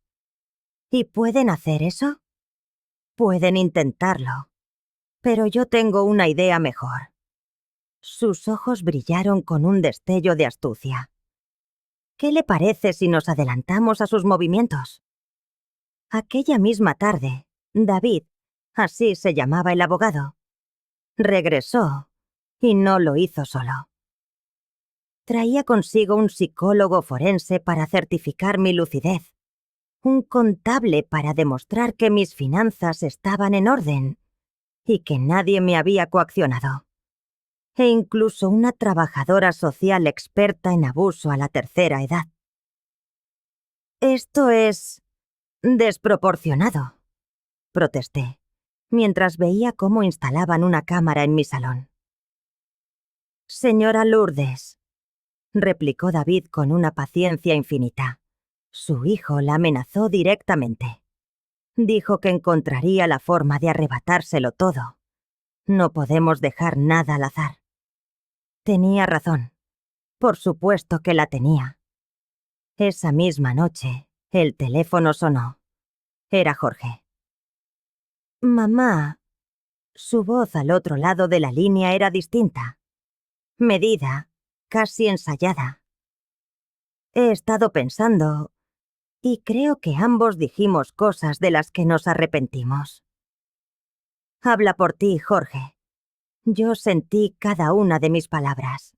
¿Y pueden hacer eso? Pueden intentarlo. Pero yo tengo una idea mejor. Sus ojos brillaron con un destello de astucia. ¿Qué le parece si nos adelantamos a sus movimientos? Aquella misma tarde, David, así se llamaba el abogado, regresó y no lo hizo solo. Traía consigo un psicólogo forense para certificar mi lucidez, un contable para demostrar que mis finanzas estaban en orden y que nadie me había coaccionado, e incluso una trabajadora social experta en abuso a la tercera edad. Esto es desproporcionado, protesté, mientras veía cómo instalaban una cámara en mi salón. Señora Lourdes, replicó David con una paciencia infinita. Su hijo la amenazó directamente. Dijo que encontraría la forma de arrebatárselo todo. No podemos dejar nada al azar. Tenía razón. Por supuesto que la tenía. Esa misma noche, el teléfono sonó. Era Jorge. Mamá. Su voz al otro lado de la línea era distinta. Medida, casi ensayada. He estado pensando, y creo que ambos dijimos cosas de las que nos arrepentimos. Habla por ti, Jorge. Yo sentí cada una de mis palabras.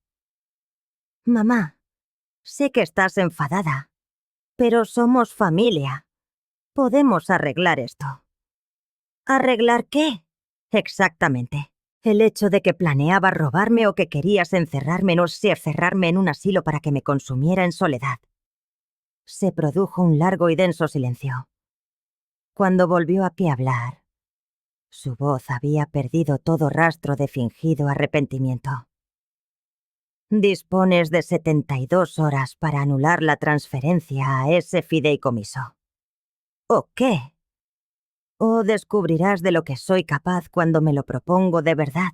Mamá, sé que estás enfadada, pero somos familia. Podemos arreglar esto. ¿Arreglar qué? Exactamente. El hecho de que planeabas robarme o que querías encerrarme, no sé, cerrarme en un asilo para que me consumiera en soledad. Se produjo un largo y denso silencio. Cuando volvió a pie a hablar, su voz había perdido todo rastro de fingido arrepentimiento. Dispones de 72 horas para anular la transferencia a ese fideicomiso. ¿O qué? ¿O descubrirás de lo que soy capaz cuando me lo propongo de verdad?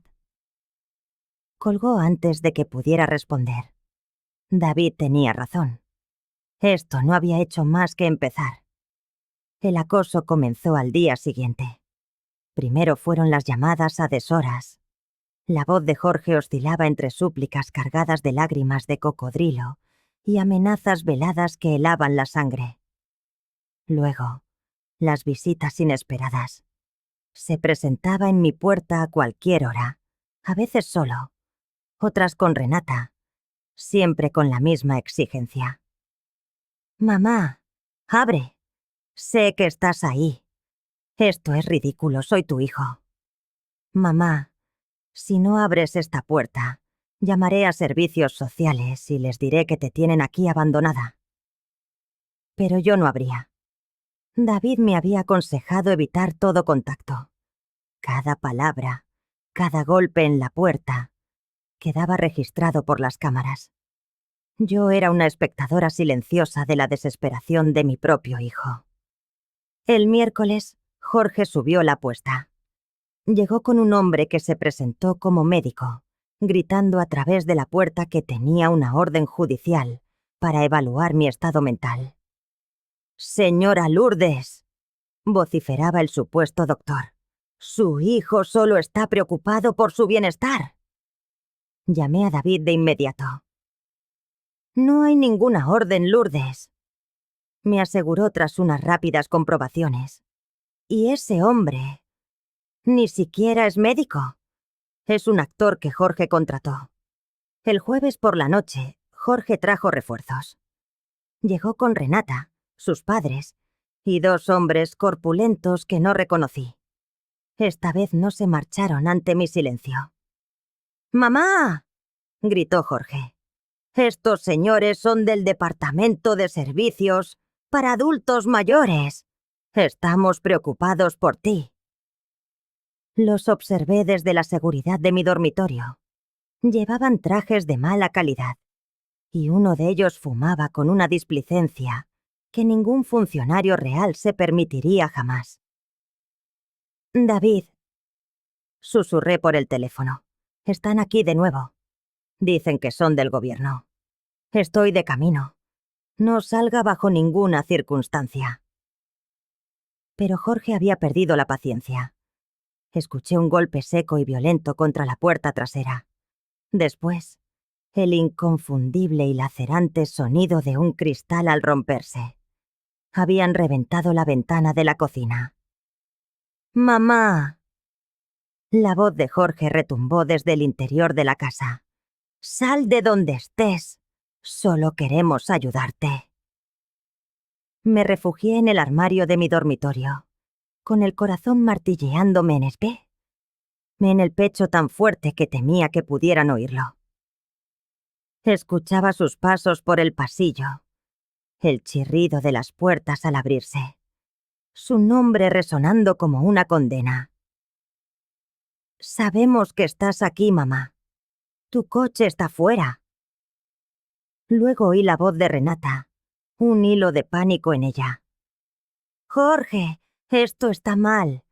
Colgó antes de que pudiera responder. David tenía razón. Esto no había hecho más que empezar. El acoso comenzó al día siguiente. Primero fueron las llamadas a deshoras. La voz de Jorge oscilaba entre súplicas cargadas de lágrimas de cocodrilo y amenazas veladas que helaban la sangre. Luego, las visitas inesperadas. Se presentaba en mi puerta a cualquier hora, a veces solo, otras con Renata, siempre con la misma exigencia. Mamá, abre. Sé que estás ahí. Esto es ridículo, soy tu hijo. Mamá, si no abres esta puerta, llamaré a servicios sociales y les diré que te tienen aquí abandonada. Pero yo no abría. David me había aconsejado evitar todo contacto. Cada palabra, cada golpe en la puerta, quedaba registrado por las cámaras. Yo era una espectadora silenciosa de la desesperación de mi propio hijo. El miércoles, Jorge subió la apuesta. Llegó con un hombre que se presentó como médico, gritando a través de la puerta que tenía una orden judicial para evaluar mi estado mental. «Señora Lourdes», vociferaba el supuesto doctor, «su hijo solo está preocupado por su bienestar». Llamé a David de inmediato. «No hay ninguna orden, Lourdes», me aseguró tras unas rápidas comprobaciones. «Y ese hombre ni siquiera es médico. Es un actor que Jorge contrató. El jueves por la noche, Jorge trajo refuerzos. Llegó con Renata, sus padres, y 2 hombres corpulentos que no reconocí. Esta vez no se marcharon ante mi silencio. «¡Mamá!», gritó Jorge. «Estos señores son del Departamento de Servicios para Adultos Mayores. Estamos preocupados por ti». Los observé desde la seguridad de mi dormitorio. Llevaban trajes de mala calidad, y uno de ellos fumaba con una displicencia que ningún funcionario real se permitiría jamás. «David», susurré por el teléfono, «están aquí de nuevo. Dicen que son del gobierno. Estoy de camino. No salga bajo ninguna circunstancia». Pero Jorge había perdido la paciencia. Escuché un golpe seco y violento contra la puerta trasera. Después, el inconfundible y lacerante sonido de un cristal al romperse. Habían reventado la ventana de la cocina. «¡Mamá!». La voz de Jorge retumbó desde el interior de la casa. «¡Sal de donde estés! Solo queremos ayudarte. Me refugié en el armario de mi dormitorio, con el corazón martilleándome en el pecho tan fuerte que temía que pudieran oírlo. Escuchaba sus pasos por el pasillo, el chirrido de las puertas al abrirse, su nombre resonando como una condena. Sabemos que estás aquí, mamá. Tu coche está fuera. Luego oí la voz de Renata, un hilo de pánico en ella. Jorge, esto está mal.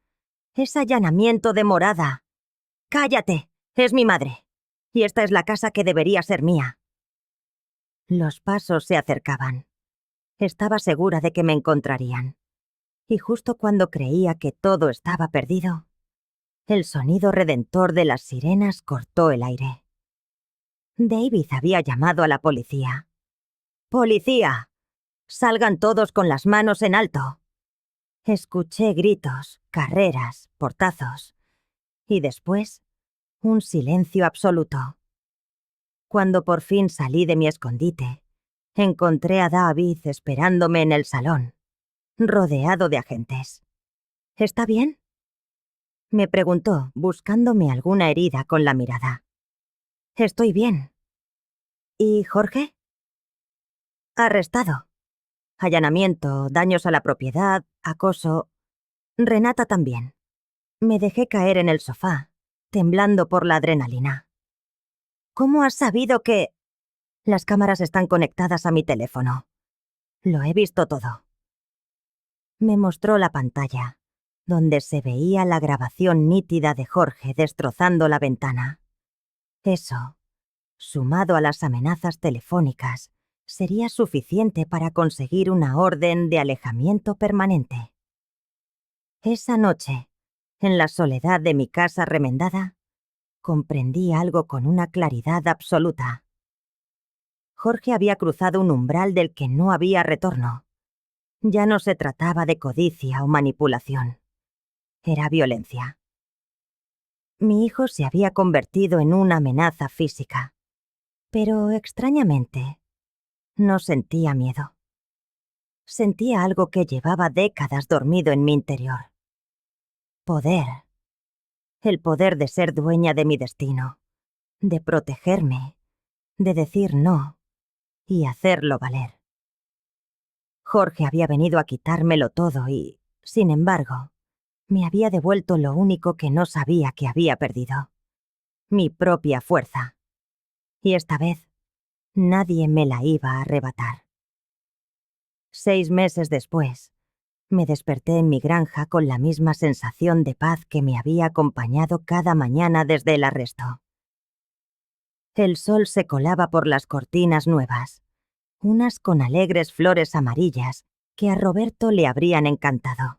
Es allanamiento de morada. Cállate, es mi madre. Y esta es la casa que debería ser mía. Los pasos se acercaban. Estaba segura de que me encontrarían. Y justo cuando creía que todo estaba perdido, el sonido redentor de las sirenas cortó el aire. David había llamado a la policía. ¡Policía! ¡Salgan todos con las manos en alto! Escuché gritos, carreras, portazos. Y después, un silencio absoluto. Cuando por fin salí de mi escondite, encontré a David esperándome en el salón, rodeado de agentes. ¿Está bien?, me preguntó, buscándome alguna herida con la mirada. Estoy bien. ¿Y Jorge? Arrestado. Allanamiento, daños a la propiedad, acoso. Renata también. Me dejé caer en el sofá, temblando por la adrenalina. ¿Cómo has sabido que...? Las cámaras están conectadas a mi teléfono. Lo he visto todo. Me mostró la pantalla, donde se veía la grabación nítida de Jorge destrozando la ventana. Eso, sumado a las amenazas telefónicas, sería suficiente para conseguir una orden de alejamiento permanente. Esa noche, en la soledad de mi casa remendada, comprendí algo con una claridad absoluta. Jorge había cruzado un umbral del que no había retorno. Ya no se trataba de codicia o manipulación. Era violencia. Mi hijo se había convertido en una amenaza física. Pero, extrañamente, no sentía miedo. Sentía algo que llevaba décadas dormido en mi interior. Poder. El poder de ser dueña de mi destino, de protegerme, de decir no y hacerlo valer. Jorge había venido a quitármelo todo y, sin embargo, me había devuelto lo único que no sabía que había perdido: mi propia fuerza. Y esta vez, nadie me la iba a arrebatar. 6 meses después, me desperté en mi granja con la misma sensación de paz que me había acompañado cada mañana desde el arresto. El sol se colaba por las cortinas nuevas, unas con alegres flores amarillas que a Roberto le habrían encantado.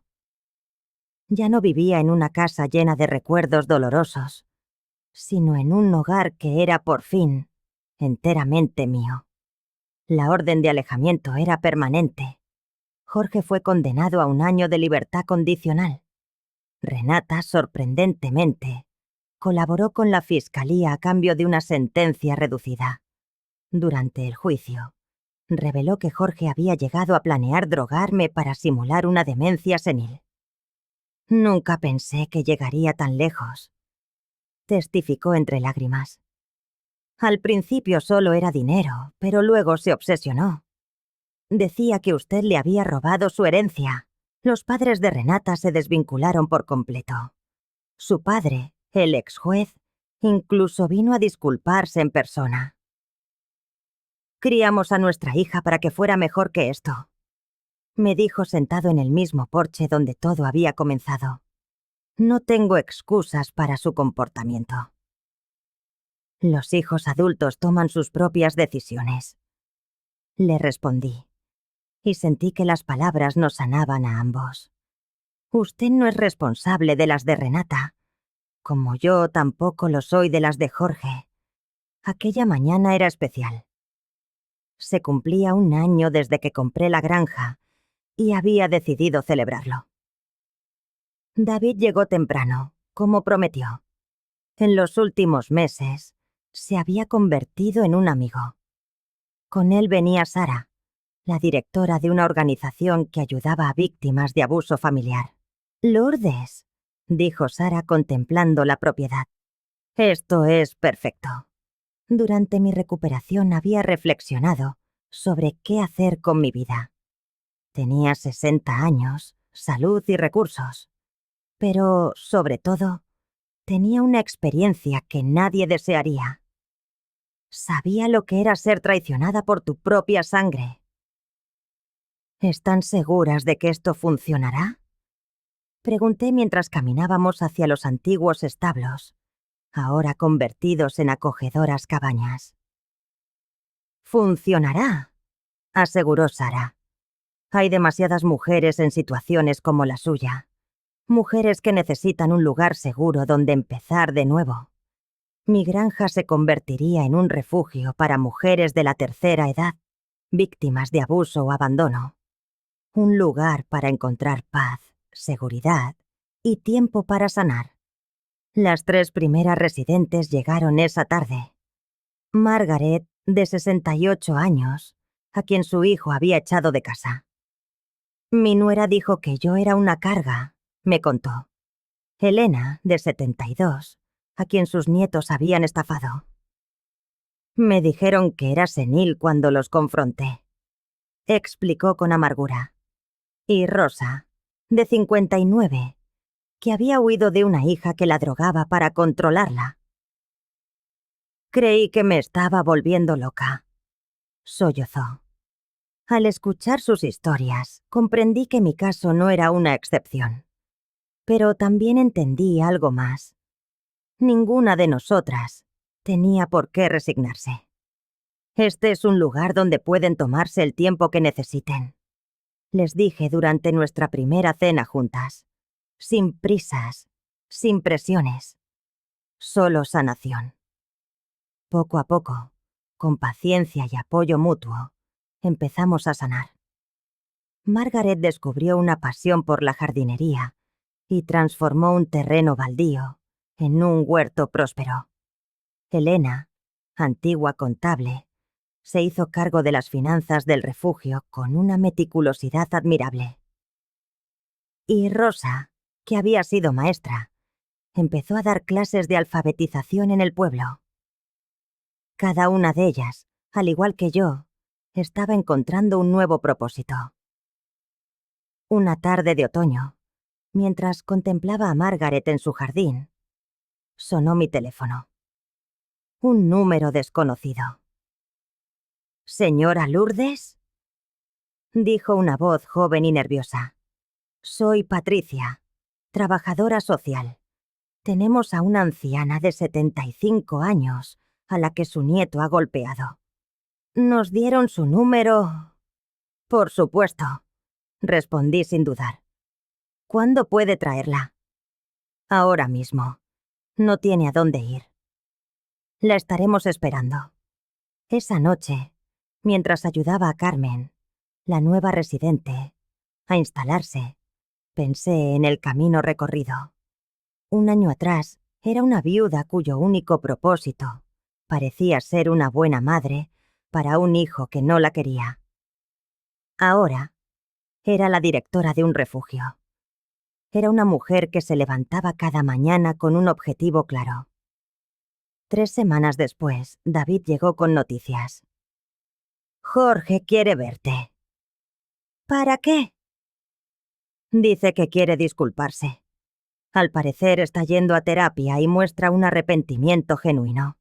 Ya no vivía en una casa llena de recuerdos dolorosos, sino en un hogar que era por fin enteramente mío. La orden de alejamiento era permanente. Jorge fue condenado a 1 año de libertad condicional. Renata, sorprendentemente, colaboró con la fiscalía a cambio de una sentencia reducida. Durante el juicio, reveló que Jorge había llegado a planear drogarme para simular una demencia senil. Nunca pensé que llegaría tan lejos, testificó entre lágrimas. Al principio solo era dinero, pero luego se obsesionó. Decía que usted le había robado su herencia. Los padres de Renata se desvincularon por completo. Su padre, el ex juez, incluso vino a disculparse en persona. Criamos a nuestra hija para que fuera mejor que esto, me dijo sentado en el mismo porche donde todo había comenzado. No tengo excusas para su comportamiento. Los hijos adultos toman sus propias decisiones, le respondí, y sentí que las palabras nos sanaban a ambos. Usted no es responsable de las de Renata, como yo tampoco lo soy de las de Jorge. Aquella mañana era especial. Se cumplía 1 año desde que compré la granja y había decidido celebrarlo. David llegó temprano, como prometió. En los últimos meses, se había convertido en un amigo. Con él venía Sara, la directora de una organización que ayudaba a víctimas de abuso familiar. «Lourdes», dijo Sara contemplando la propiedad. «Esto es perfecto». Durante mi recuperación había reflexionado sobre qué hacer con mi vida. Tenía 60 años, salud y recursos. Pero, sobre todo, tenía una experiencia que nadie desearía. Sabía lo que era ser traicionada por tu propia sangre. ¿Están seguras de que esto funcionará?, pregunté mientras caminábamos hacia los antiguos establos, ahora convertidos en acogedoras cabañas. «Funcionará», aseguró Sara. «Hay demasiadas mujeres en situaciones como la suya. Mujeres que necesitan un lugar seguro donde empezar de nuevo. Mi granja se convertiría en un refugio para mujeres de la tercera edad, víctimas de abuso o abandono. Un lugar para encontrar paz, seguridad y tiempo para sanar». Las 3 primeras residentes llegaron esa tarde. Margaret, de 68 años, a quien su hijo había echado de casa. «Mi nuera dijo que yo era una carga», me contó. Elena, de 72, a quien sus nietos habían estafado. «Me dijeron que era senil cuando los confronté», explicó con amargura. Y Rosa, de 59, que había huido de una hija que la drogaba para controlarla. «Creí que me estaba volviendo loca», sollozó. Al escuchar sus historias, comprendí que mi caso no era una excepción. Pero también entendí algo más. Ninguna de nosotras tenía por qué resignarse. «Este es un lugar donde pueden tomarse el tiempo que necesiten», les dije durante nuestra primera cena juntas. Sin prisas, sin presiones. Solo sanación. Poco a poco, con paciencia y apoyo mutuo, empezamos a sanar. Margaret descubrió una pasión por la jardinería y transformó un terreno baldío en un huerto próspero. Elena, antigua contable, se hizo cargo de las finanzas del refugio con una meticulosidad admirable. Y Rosa, que había sido maestra, empezó a dar clases de alfabetización en el pueblo. Cada una de ellas, al igual que yo, estaba encontrando un nuevo propósito. Una tarde de otoño, mientras contemplaba a Margaret en su jardín, sonó mi teléfono. Un número desconocido. «¿Señora Lourdes?», dijo una voz joven y nerviosa. «Soy Patricia, trabajadora social. Tenemos a una anciana de 75 años a la que su nieto ha golpeado. Nos dieron su número». «Por supuesto», respondí sin dudar. «¿Cuándo puede traerla?» «Ahora mismo. No tiene a dónde ir. La estaremos esperando». Esa noche, mientras ayudaba a Carmen, la nueva residente, a instalarse, pensé en el camino recorrido. Un año atrás, era una viuda cuyo único propósito parecía ser una buena madre para un hijo que no la quería. Ahora, era la directora de un refugio. Era una mujer que se levantaba cada mañana con un objetivo claro. 3 semanas después, David llegó con noticias. «Jorge quiere verte». «¿Para qué?». «Dice que quiere disculparse. Al parecer está yendo a terapia y muestra un arrepentimiento genuino».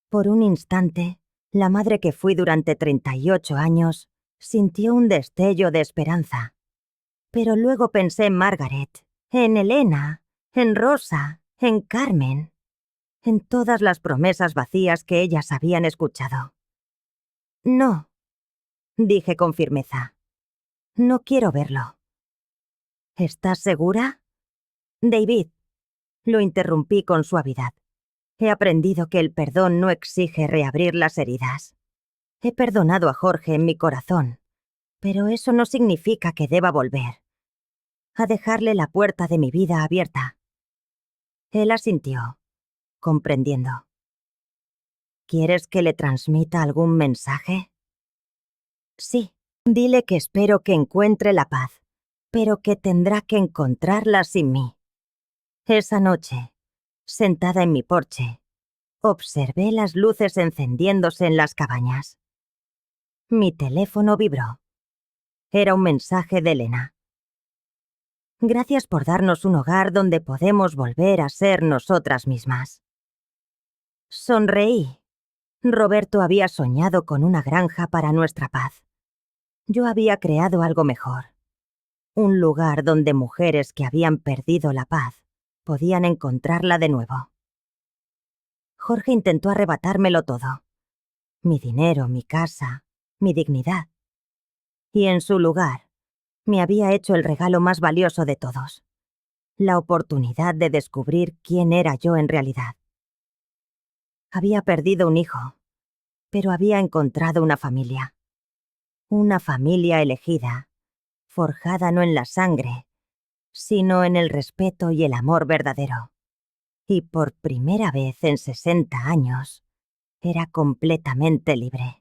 Por un instante, la madre que fui durante 38 años sintió un destello de esperanza. Pero luego pensé en Margaret, en Elena, en Rosa, en Carmen, en todas las promesas vacías que ellas habían escuchado. «No», dije con firmeza. «No quiero verlo». «¿Estás segura?» «David», lo interrumpí con suavidad. «He aprendido que el perdón no exige reabrir las heridas. He perdonado a Jorge en mi corazón, pero eso no significa que deba volver a dejarle la puerta de mi vida abierta». Él asintió, comprendiendo. ¿Quieres que le transmita algún mensaje? Sí, dile que espero que encuentre la paz, pero que tendrá que encontrarla sin mí. Esa noche, sentada en mi porche, observé las luces encendiéndose en las cabañas. Mi teléfono vibró. Era un mensaje de Elena. Gracias por darnos un hogar donde podemos volver a ser nosotras mismas. Sonreí. Roberto había soñado con una granja para nuestra paz. Yo había creado algo mejor. Un lugar donde mujeres que habían perdido la paz podían encontrarla de nuevo. Jorge intentó arrebatármelo todo. Mi dinero, mi casa, mi dignidad. Y en su lugar, me había hecho el regalo más valioso de todos. La oportunidad de descubrir quién era yo en realidad. Había perdido un hijo, pero había encontrado una familia. Una familia elegida, forjada no en la sangre, sino en el respeto y el amor verdadero. Y por primera vez en 60 años, era completamente libre.